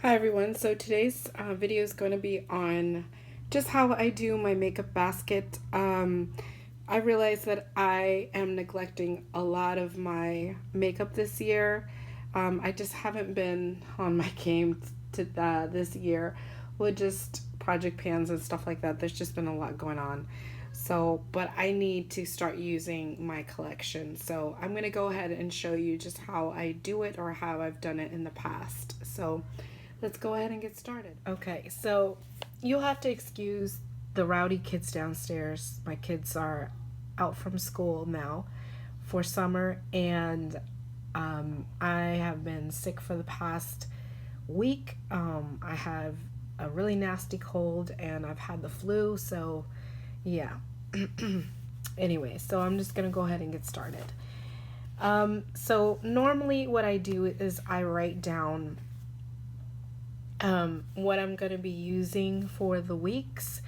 Hi everyone, so today's video is going to be on just how I do my makeup basket. I realize that I am neglecting a lot of my makeup this year. I just haven't been on my game this year with just project pans and stuff like that. There's just been a lot going on. So, but I need to start using my collection. So I'm going to go ahead and show you just how I do it or how I've done it in the past. So let's go ahead and get started. Okay, so you'll have to excuse the rowdy kids downstairs. My kids are out from school now for summer, and I have been sick for the past week. I have a really nasty cold, and I've had the flu, so yeah. Anyway, so I'm just gonna go ahead and get started. So normally what I do is I write down what I'm going to be using for the weeks.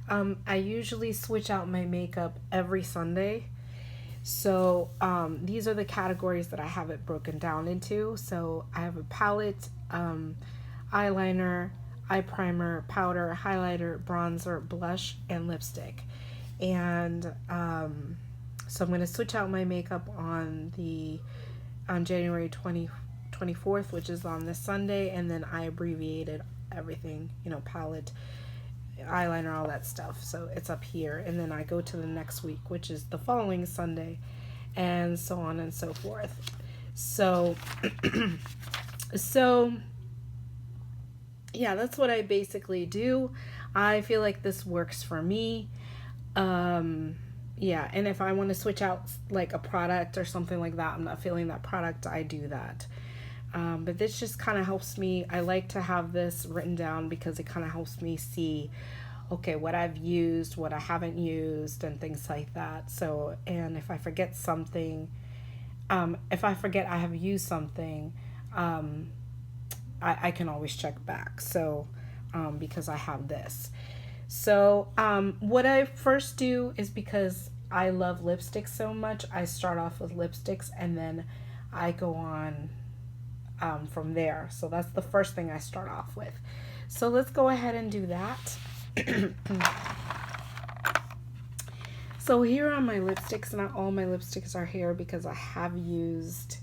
I usually switch out my makeup every Sunday. So these are the categories that I have it broken down into. So I have a palette, eyeliner, eye primer, powder, highlighter, bronzer, blush, and lipstick. And so I'm going to switch out my makeup on January 24th, which is on this Sunday, and then I abbreviated everything, palette, eyeliner, all that stuff. So it's up here, and then I go to the next week, which is the following Sunday, and so on and so forth. So, yeah, that's what I basically do. I feel like this works for me. Yeah, and if I want to switch out like a product or something like that, I'm not feeling that product, I do that. But this just kind of helps me. I like to have this written down because it kind of helps me see, okay, what I've used, what I haven't used, and things like that. So, and if I forget something, if I forget I have used something, I can always check back. So, because I have this. So, what I first do is because I love lipsticks so much, I start off with lipsticks and then I go on from there. So that's the first thing I start off with. So let's go ahead and do that. So here are my lipsticks. Not all my lipsticks are here because I have used,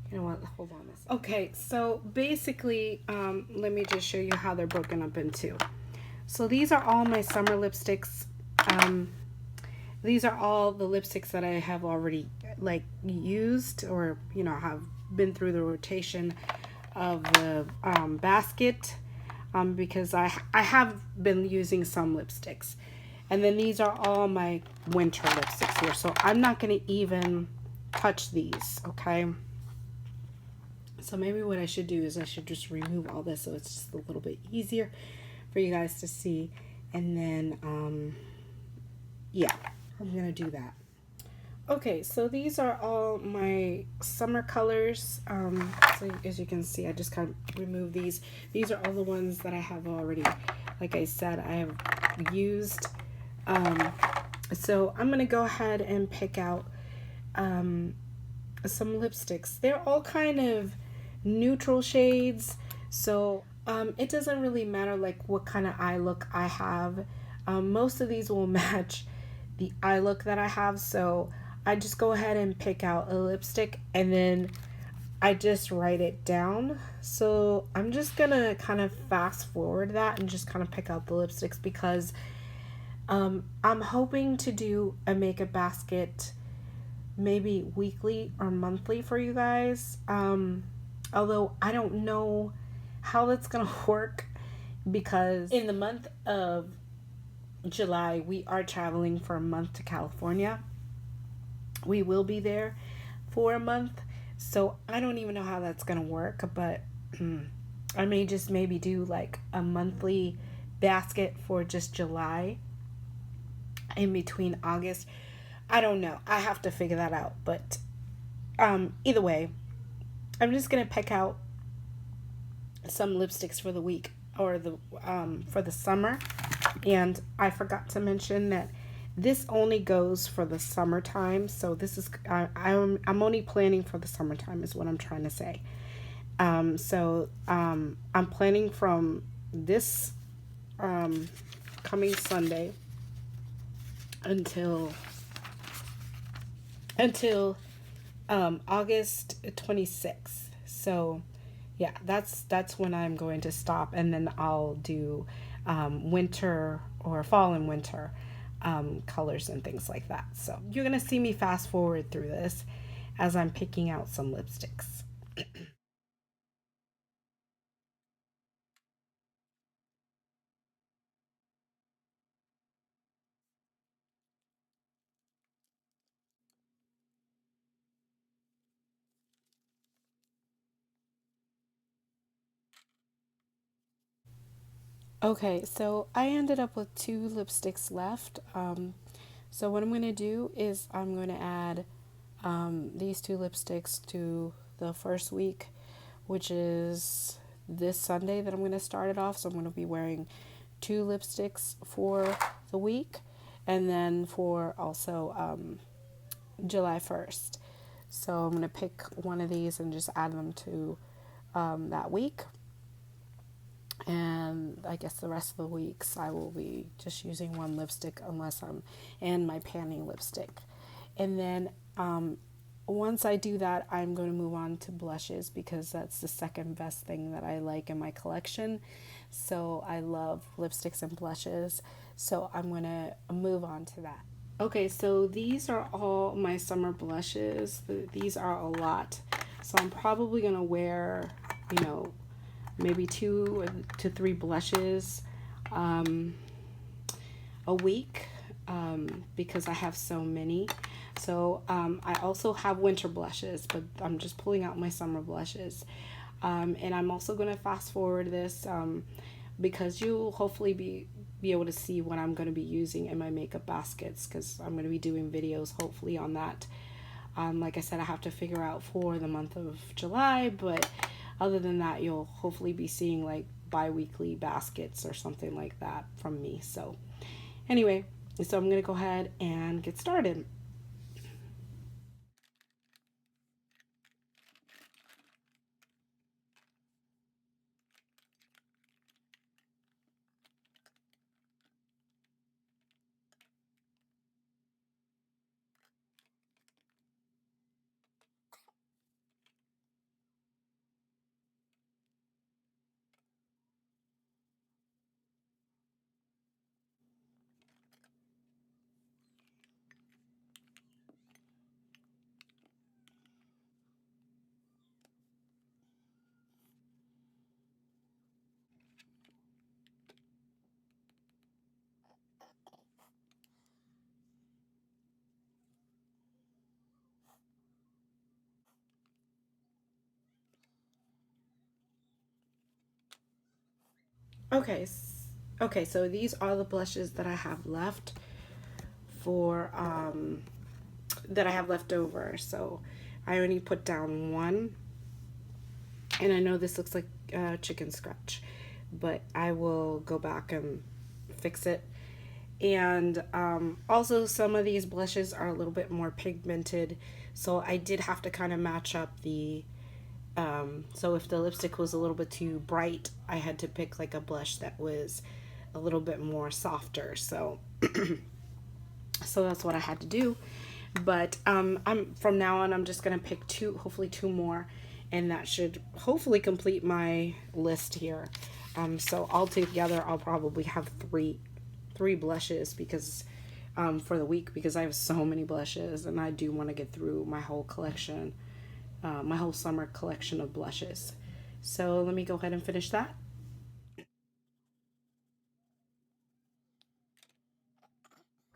you know what, hold on a second. Okay, so basically, let me just show you how they're broken up in two. So these are all my summer lipsticks. These are all the lipsticks that I have already used or have been through the rotation of the basket, because I have been using some lipsticks. And then these are all my winter lipsticks here. So I'm not going to even touch these, okay? So maybe what I should do is I should just remove all this so it's just a little bit easier for you guys to see. And then, yeah, I'm going to do that. Okay, so these are all my summer colors. So as you can see, I just kind of removed these. These are all the ones that I have already, like I said, I have used. So I'm going to go ahead and pick out some lipsticks. They're all kind of neutral shades, so it doesn't really matter like what kind of eye look I have. Most of these will match the eye look that I have, so I just go ahead and pick out a lipstick and then I just write it down. So I'm just gonna kind of fast forward that and just kind of pick out the lipsticks because I'm hoping to do a makeup basket maybe weekly or monthly for you guys. Although I don't know how that's gonna work because in the month of July we are traveling for a month to California. We will be there for a month, so I don't even know how that's gonna work, but I may just maybe do like a monthly basket for just July in between August. I don't know. I have to figure that out, but either way, I'm just gonna pick out some lipsticks for the week or the for the summer. And I forgot to mention that this only goes for the summertime. So this is I'm only planning for the summertime is what I'm trying to say. I'm planning from this um, coming Sunday until until August 26th. So yeah, that's when I'm going to stop, and then I'll do winter or fall and winter colors and things like that. So you're gonna see me fast forward through this as I'm picking out some lipsticks. Okay, so I ended up with two lipsticks left. So what I'm gonna do is I'm gonna add these two lipsticks to the first week, which is this Sunday that I'm going to start it off. So I'm going to be wearing two lipsticks for the week, and then for also July 1st. So I'm going to pick one of these and just add them to that week. And I guess the rest of the weeks I will be just using one lipstick unless I'm and my panning lipstick. And then once I do that, I'm going to move on to blushes because that's the second best thing that I like in my collection. So I love lipsticks and blushes. So I'm going to move on to that. Okay, so these are all my summer blushes. These are a lot. So I'm probably going to wear, you know, maybe 2 to 3 blushes um, a week because I have so many. So I also have winter blushes, but I'm just pulling out my summer blushes. And I'm also going to fast forward this because you'll hopefully be able to see what I'm going to be using in my makeup baskets because I'm going to be doing videos hopefully on that. Like I said, I have to figure out for the month of July, but other than that, you'll hopefully be seeing like bi-weekly baskets or something like that from me. So anyway, so I'm going to go ahead and get started. Okay. Okay, so these are the blushes that I have left for that I have left over. So I only put down one, and I know this looks like chicken scratch, but I will go back and fix it. And also, some of these blushes are a little bit more pigmented, so I did have to kind of match up the. So if the lipstick was a little bit too bright, I had to pick like a blush that was a little bit more softer. So that's what I had to do. But I'm from now on I'm just gonna pick two, hopefully two more, and that should hopefully complete my list here. So altogether I'll probably have three blushes because for the week because I have so many blushes and I do want to get through my whole collection, my whole summer collection of blushes. So let me go ahead and finish that.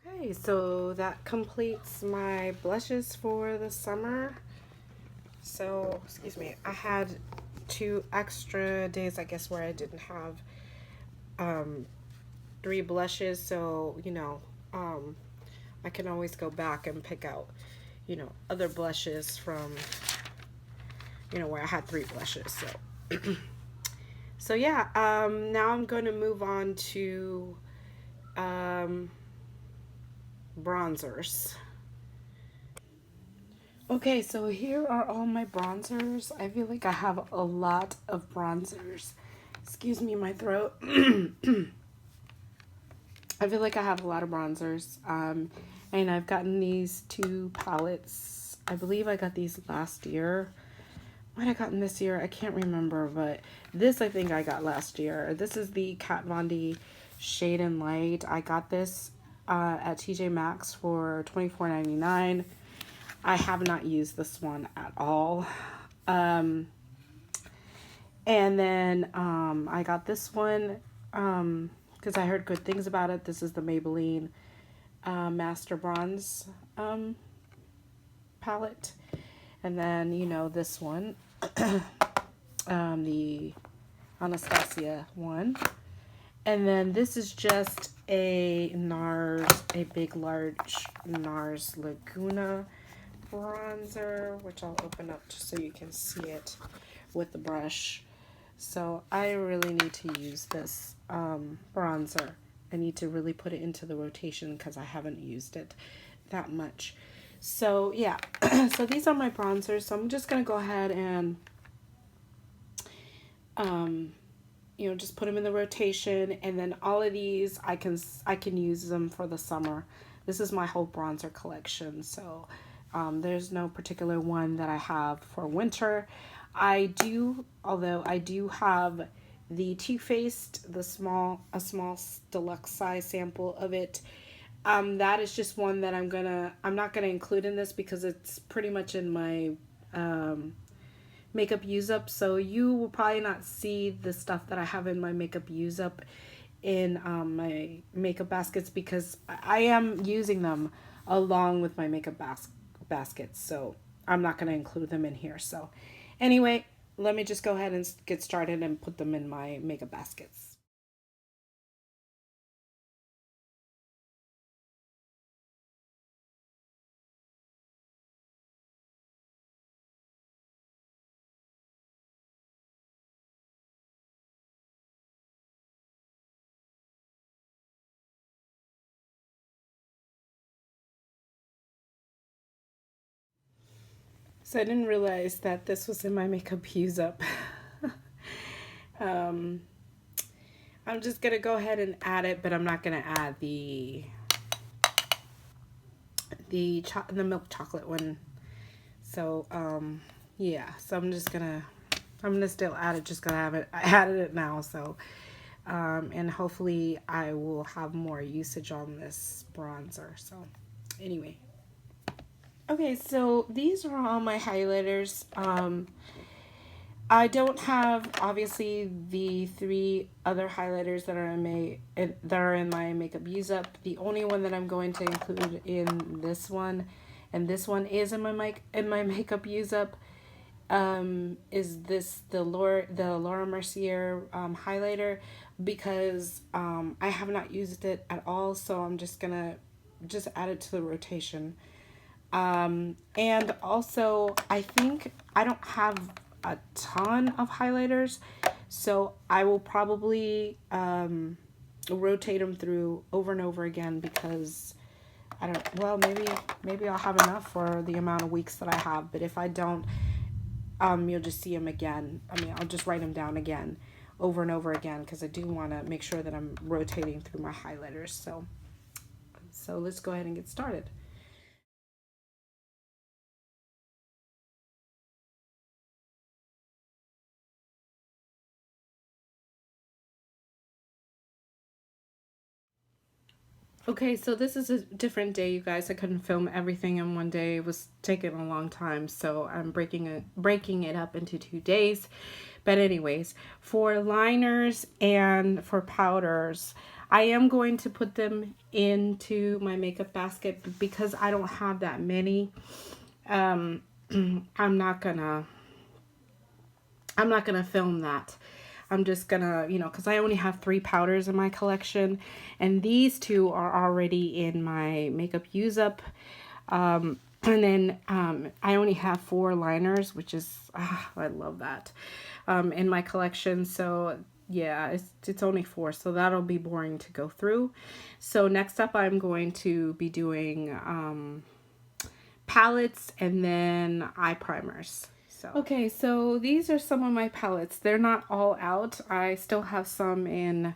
Okay, so that completes my blushes for the summer. So, excuse me, I had 2 extra days, I guess, where I didn't have um, 3 blushes. So, I can always go back and pick out, other blushes from, where I had 3 blushes. So yeah, now I'm going to move on to um, bronzers. Okay, so here are all my bronzers. I feel like I have a lot of bronzers. Excuse me, my throat. I feel like I have a lot of bronzers. And I've gotten these two palettes. I believe I got these last year. What I gotten this year, I can't remember, but this I think I got last year. This is the Kat Von D Shade and Light. I got this at TJ Maxx for $24.99. I have not used this one at all. And then I got this one because I heard good things about it. This is the Maybelline Master Bronze palette. And then, you know, this one, the Anastasia one. And then this is just a NARS, a big, large NARS Laguna bronzer, which I'll open up just so you can see it with the brush. So I really need to use this bronzer. I need to really put it into the rotation because I haven't used it that much. So yeah, so these are my bronzers. So I'm just gonna go ahead and you know, just put them in the rotation, and then all of these I can use them for the summer. This is my whole bronzer collection, so there's no particular one that I have for winter. Although I do have the Too Faced, a small deluxe size sample of it. That is just one that I'm not gonna include in this because it's pretty much in my makeup use up. So you will probably not see the stuff that I have in my makeup use up in my makeup baskets because I am using them along with my makeup baskets. So I'm not gonna include them in here. So anyway, let me just go ahead and get started and put them in my makeup baskets. So I didn't realize that this was in my makeup use up. um, I'm just gonna go ahead and add it, but I'm not gonna add the milk chocolate one. So yeah, so I'm gonna still add it. Just gonna have it. I added it now, so and hopefully I will have more usage on this bronzer. So anyway, okay, so these are all my highlighters. I don't have obviously the three other highlighters that are in my makeup use up. The only one that I'm going to include in this one, and this one is in my makeup use up, is this the Laura Mercier highlighter because I have not used it at all. So I'm just gonna add it to the rotation. And also, I think I don't have a ton of highlighters, so I will probably rotate them through over and over again because I don't, well, maybe I'll have enough for the amount of weeks that I have, but if I don't, you'll just see them again. I mean, I'll just write them down again over and over again because I do want to make sure that I'm rotating through my highlighters. So let's go ahead and get started. Okay, so this is a different day, you guys. I couldn't film everything in one day. It was taking a long time, so I'm breaking it up into 2 days. But anyways, for liners and for powders, I am going to put them into my makeup basket because I don't have that many. Um, I'm not gonna I'm not gonna film that. I'm just gonna, you know, because I only have three powders in my collection, and these two are already in my makeup use up. And then I only have four liners, which is, I love that, in my collection. So yeah, it's only four, so that'll be boring to go through. So next up, I'm going to be doing palettes and then eye primers. So okay, so these are some of my palettes. They're not all out. I still have some in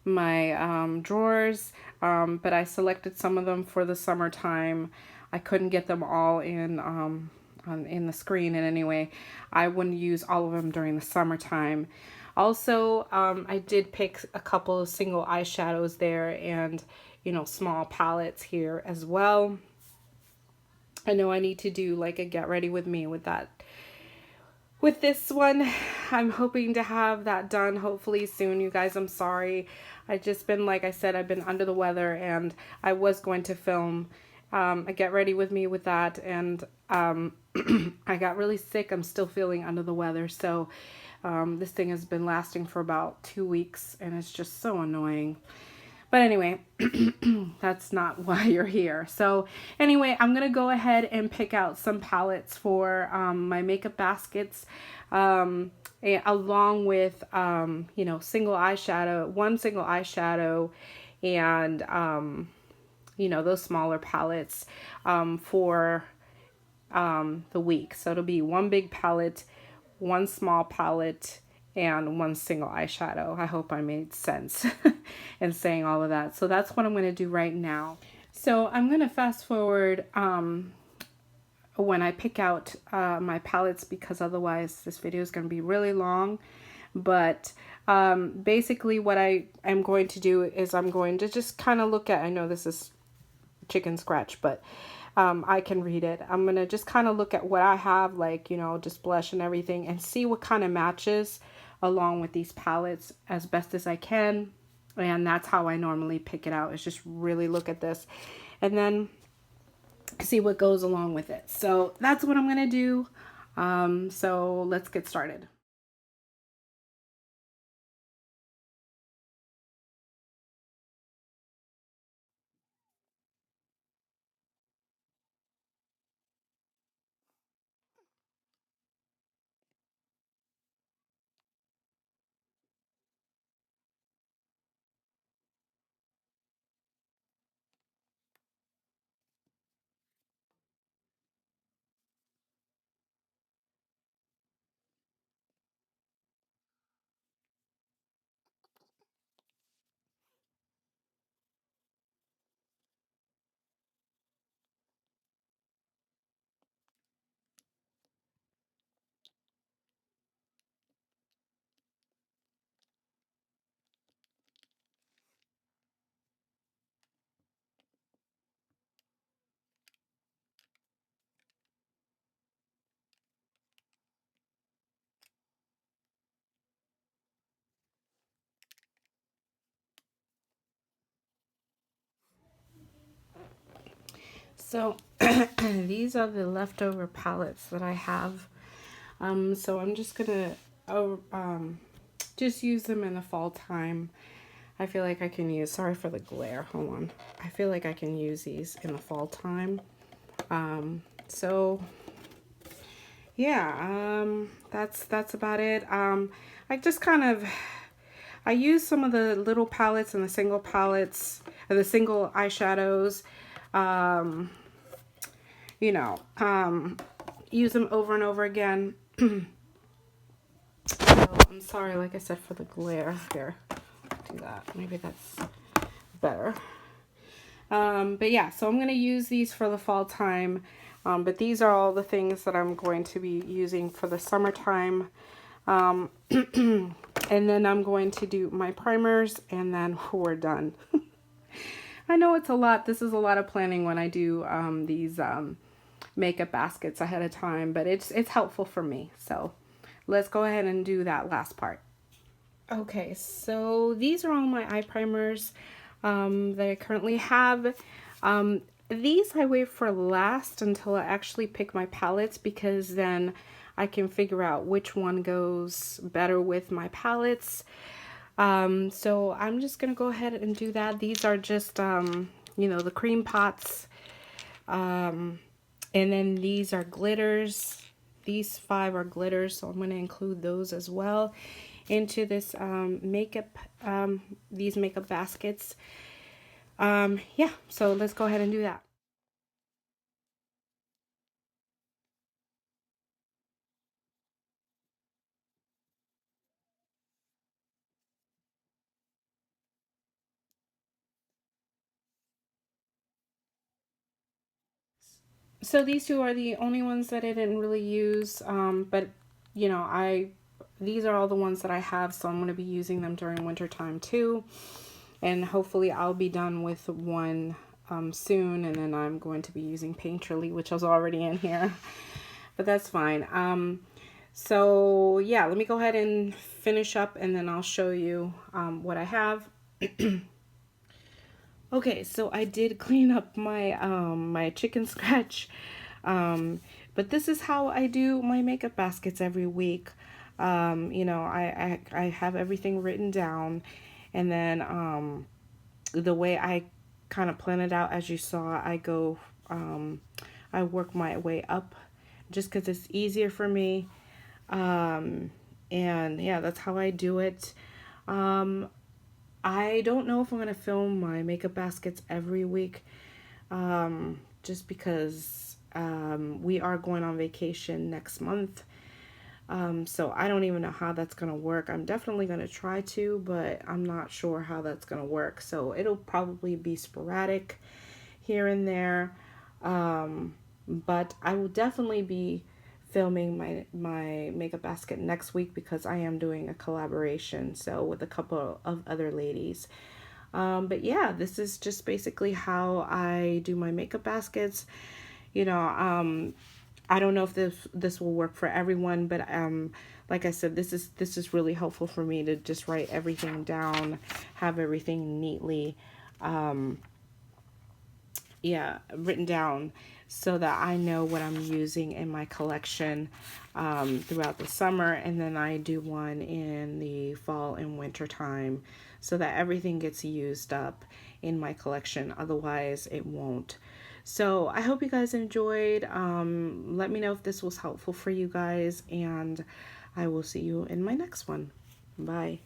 my drawers, but I selected some of them for the summertime. I couldn't get them all in the screen in any way. I wouldn't use all of them during the summertime. Also, I did pick a couple of single eyeshadows there and, you know, small palettes here as well. I know I need to do like a get ready with me with that. With this one, I'm hoping to have that done hopefully soon, you guys. I'm sorry. I just been, like I said, I've been under the weather, and I was going to film a get ready with me with that, and I got really sick. I'm still feeling under the weather, so this thing has been lasting for about 2 weeks, and it's just so annoying. But anyway, that's not why you're here. So anyway, I'm going to go ahead and pick out some palettes for my makeup baskets, along with, you know, one single eyeshadow, and, you know, those smaller palettes for the week. So it'll be one big palette, one small palette, and one single eyeshadow. I hope I made sense in saying all of that. So that's what I'm going to do right now. So I'm going to fast forward when I pick out my palettes, because otherwise this video is going to be really long. But basically what I am going to do is I'm going to just kind of look at, I know this is chicken scratch, but I can read it. I'm going to just kind of look at what I have, like, you know, just blush and everything, and see what kind of matches along with these palettes as best as I can. And that's how I normally pick it out, is just really look at this and then see what goes along with it. So that's what I'm going to do. So let's get started. So these are the leftover palettes that I have. So I'm just gonna just use them in the fall time. I feel like I can use, sorry for the glare, hold on. I feel like I can use these in the fall time. So yeah, that's about it. I just kind of, I use some of the little palettes and the single palettes, or the single eyeshadows, you know, use them over and over again. So I'm sorry, like I said, for the glare here. Do that. Maybe that's better. But yeah, so I'm going to use these for the fall time. But these are all the things that I'm going to be using for the summertime. And then I'm going to do my primers, and then we're done. I know it's a lot. This is a lot of planning when I do these makeup baskets ahead of time, but it's helpful for me. So let's go ahead and do that last part. Okay, so these are all my eye primers that I currently have. These I wait for last until I actually pick my palettes, because then I can figure out which one goes better with my palettes. So I'm just gonna go ahead and do that. These are just, you know, the cream pots. And then these are glitters. These 5 are glitters, so I'm going to include those as well into this makeup, these makeup baskets. Yeah, so let's go ahead and do that. So these two are the only ones that I didn't really use, but you know, these are all the ones that I have, so I'm going to be using them during winter time too. And hopefully I'll be done with one soon, and then I'm going to be using Painterly, which was already in here, but that's fine. So yeah, let me go ahead and finish up, and then I'll show you what I have. Okay, so I did clean up my chicken scratch, but this is how I do my makeup baskets every week. You know, I have everything written down, and then the way I kind of plan it out, as you saw, I work my way up just because it's easier for me. And yeah, that's how I do it. Um, I don't know if I'm gonna film my makeup baskets every week, just because we are going on vacation next month. So I don't even know how that's gonna work. I'm definitely gonna try to, but I'm not sure how that's gonna work. So it'll probably be sporadic here and there. But I will definitely be filming my makeup basket next week because I am doing a collaboration, so with a couple of other ladies. But yeah, this is just basically how I do my makeup baskets. You know, I don't know if this will work for everyone, but like I said, this is really helpful for me to just write everything down, have everything neatly yeah, written down so that I know what I'm using in my collection throughout the summer, and then I do one in the fall and winter time so that everything gets used up in my collection. Otherwise, it won't. So I hope you guys enjoyed. Let me know if this was helpful for you guys, and I will see you in my next one. Bye.